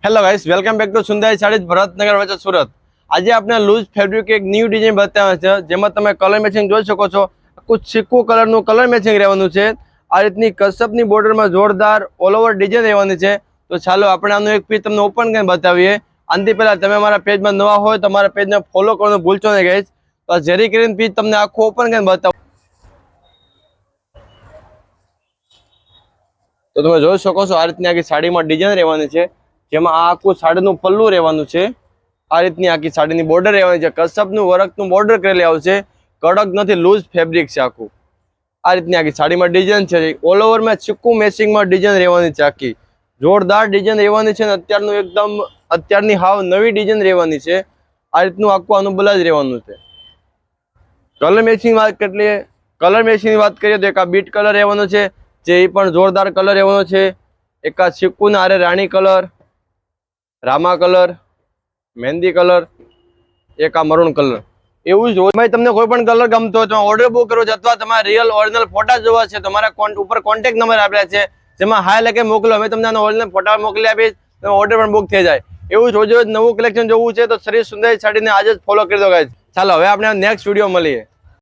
Hello guys, welcome back to Sundari Sarees Bharatnagar વચ્ચે સુરત। આજે આપણે લૂઝ ફેબ્રિક એક ન્યૂ ડિઝાઇન બતાવ્યા છે, જેમાં તમે કલર મેચિંગ જોઈ શકો છો। આખું ચીકુ કલરનું કલર મેચિંગ રહેવાનું છે। આ રીતની કસબની બોર્ડરમાં જોરદાર ઓલ ઓવર ડિઝાઇન રહેવાની છે। તો ચાલો આપણે આનું એક પીસ તમને ઓપન કરીને બતાવીએ। આનાથી પહેલા તમે અમારા પેજમાં નવા હોય તો અમારા પેજને ફોલો કરવાનું ભૂલશો નહીં ગાઈસ। તો આ જેરી કરીને પીસ તમને આખું ઓપન કરીને બતાવું તો તમે જોઈ શકો છો આ રીતની આખી સાડીમાં ડિઝાઇન રહેવાની છે, જેમાં આ આખું સાડીનું પલ્લું રહેવાનું છે। આ રીતની આખી સાડીની બોર્ડર રહેવાની છે, કસબનું વર્કનું બોર્ડર કરેલી આવશે। કડક નથી, લૂઝ ફેબ્રિક છે આખું। આ રીતની આખી સાડીમાં ડિઝાઇન છે, ઓલ ઓવરમાં ચીકુ મેચિંગમાં ડિઝાઇન રહેવાની છે। આખી જોરદાર ડિઝાઇન રહેવાની છે, અને અત્યારની હાવ નવી ડિઝાઇન રહેવાની છે। આ રીતનું આખું આનું બ્લાઉઝ રહેવાનું છે। કલર મેચિંગ વાત કરીએ તો એક આ બીટ કલર રહેવાનો છે, જે એ પણ જોરદાર કલર રહેવાનો છે। એક આ ચીકુના આરે રાણી કલર, રામા કલર, મહેંદી કલર, એક આ મરૂન કલર। એવું જ હોય, તમને કોઈ પણ કલર ગમતો હોય તો ઓર્ડર બુક કરવો છે, અથવા તમારે રિયલ ઓરિજિનલ ફોટા જોવા છે, તમારા ઉપર કોન્ટેક્ટ નંબર આપેલા છે, જેમાં હાય લખે મોકલો, અમે તમને આનો ઓરિજિનલ ફોટા મોકલી આપીશ, તમે ઓર્ડર પણ બુક થઈ જાય। એવું જ રોજ નવું કલેક્શન જોવું છે તો શ્રી સુંદરી સાડીને આજે જ ફોલો કરી દો ગાઈસ। ચાલો હવે આપણે નેક્સ્ટ વિડીયો મળીએ।